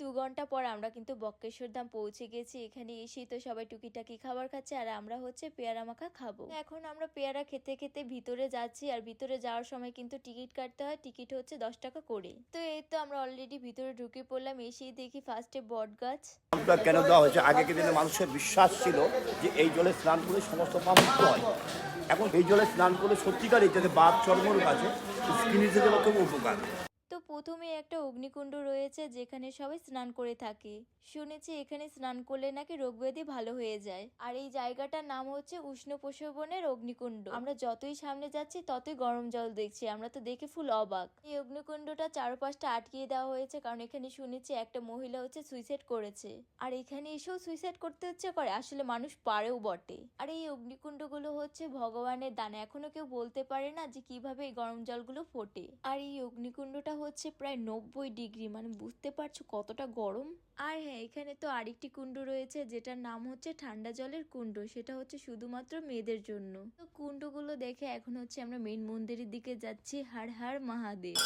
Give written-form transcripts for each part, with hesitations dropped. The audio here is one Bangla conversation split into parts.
2 ঘন্টা পর আমরা কিন্তু বক্রেশ্বর ধাম পৌঁছে গেছি। এখানে এসেই তো সবাই টুকিটাকি খাবার খাচ্ছে আর আমরা হচ্ছে পেয়ারা মাখা খাবো। এখন আমরা পেয়ারা খেতে খেতে ভিতরে যাচ্ছি আর ভিতরে যাওয়ার সময় কিন্তু টিকিট কাটতে হয়। টিকিট হচ্ছে 10 টাকা করে। তো এই তো আমরা অলরেডি ভিতরে ঢুকে পড়লাম। এসেই দেখি ফার্স্টে বট গাছ। নামটা কেন দেওয়া হয়েছে? আগেকার দিনে মানুষের বিশ্বাস ছিল যে এই জলে স্নান করলে সমস্ত পাপ মুক্ত হয়। এখন এই জলে স্নান করলে সত্যিকারই যাতে বাদ চর্মর কাছে স্কিনের জন্য খুব উপকার। তো প্রথমে একটা অগ্নিকুণ্ড রয়েছে যেখানে সবাই স্নান করে থাকে। শুনেছি এখানে স্নান করলে নাকি রোগ ব্যাধি ভালো হয়ে যায়। আর এই জায়গাটার নাম হচ্ছে উষ্ণ প্রসবনের অগ্নিকুণ্ড। আমরা যতই সামনে যাচ্ছি ততই গরম জল দেখছি। আমরা তো দেখে ফুল অবাক। এই অগ্নিকুণ্ডটা চারপাশটা আটকিয়ে দেওয়া হয়েছে কারণ এখানে শুনেছি একটা মহিলা হচ্ছে সুইসাইড করেছে। আর এখানে এসেও সুইসাইড করতে হচ্ছে করে, আসলে মানুষ পারেও বটে। আর এই অগ্নিকুণ্ডগুলো হচ্ছে ভগবানের দান। এখনো কেউ বলতে পারে না যে কিভাবে এই গরম জলগুলো ফোটে। আর এই অগ্নিকুণ্ডটা হচ্ছে প্রায় 90 ডিগ্রি, মানে বুঝতে পারছো কতটা গরম। আর হ্যাঁ, এখানে তো আরেকটি কুণ্ড রয়েছে যেটার নাম হচ্ছে ঠান্ডা জলের কুণ্ড। সেটা হচ্ছে শুধুমাত্র মেয়েদের জন্য। তো কুণ্ডগুলো দেখে এখন হচ্ছে আমরা মেন মন্দিরের দিকে যাচ্ছি। হর হর মহাদেব।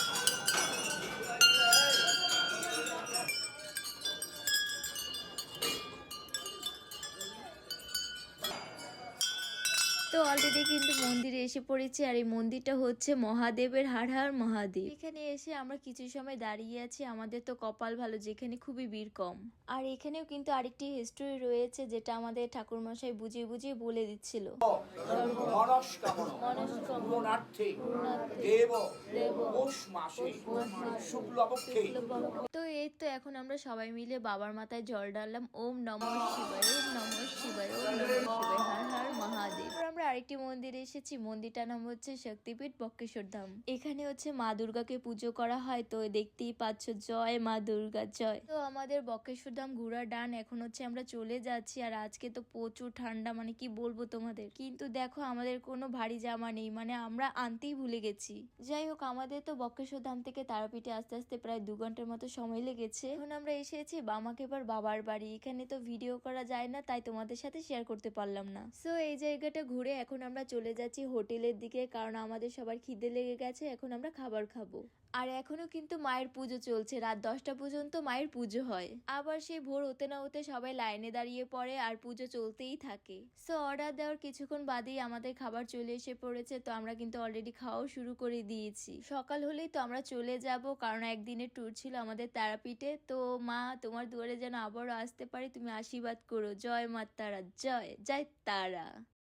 তো অলরেডি কিন্তু মন্দিরে এসে পড়েছি আর এই মন্দিরটা হচ্ছে মহাদেবের। হর হর মহাদেব। এখানে এসে আমরা কিছু সময় দাঁড়িয়ে আছি। আমাদের তো কপাল ভালো যেখানে খুবই ভিড় কম। আর এখানেও কিন্তু আরেকটি হিস্টোরি রয়েছে যেটা আমাদের ঠাকুরমশাই বুঝিয়ে বুঝিয়ে বলে দিচ্ছিল। তো এই তো এখন আমরা সবাই মিলে বাবার মাথায় জল ঢাললাম। ওম নমঃ শিবায়, ওম নমঃ শিবায়, ওম নমঃ শিবায়, হর হর মহাদেব। আমরা আরেকটি মন্দিরে এসেছি। মন্দিরটার নাম হচ্ছে শক্তিপীঠ বক্রেশ্বর ধাম। এখানে হচ্ছে মা দুর্গাকে পুজো করা হয়। তো দেখতেই পাচ্ছ, জয় মা দুর্গা জয়। তো আমাদের বক্রেশ্বর ধাম ঘোড়া ডান। এখন হচ্ছে আমরা চলে যাচ্ছি। আর আজকে তো প্রচুর ঠান্ডা, মানে কি বলবো তোমাদের। কিন্তু দেখো আমাদের কোনো ভারী জামা নেই, মানে আমরা আনতেই ভুলে গেছি। যাই হোক, আমাদের তো বক্রেশ্বর ধাম থেকে তারাপীঠে আস্তে আস্তে প্রায় 2 ঘন্টার মতো সময় লেগেছে। এখন আমরা এসেছি বামাকে এবার বাবার বাড়ি। এখানে তো ভিডিও করা যায় না, তাই তোমাদের সাথে শেয়ার করতে পারলাম না। সো এই জায়গাটা ঘুরে এখন আমরা চলে যাচ্ছি হোটেলের দিকে, কারণ আমাদের সবার খিদে লেগে গেছে। এখন আমরা খাবার খাবো। আর এখনো কিন্তু মায়ের পুজো চলছে। রাত 10টা পর্যন্ত মায়ের পুজো হয়। আবার সেই ভোর হতে না হতে সবাই লাইনে দাঁড়িয়ে পড়ে আর পুজো চলতেই থাকে। সো অর্ডার দেওয়ার কিছুক্ষণ বাদেই আমাদের খাবার চলে এসে পড়েছে। তো আমরা কিন্তু অলরেডি খাওয়াও শুরু করে দিয়েছি। সকাল হলেই তো আমরা চলে যাব, কারণ একদিনের ট্যুর ছিল আমাদের তারাপীঠে। তো মা, তোমার দুয়ারে যেন আবারও আসতে পারি, তুমি আশীর্বাদ করো। জয় মা তারা, জয় জয় তারা।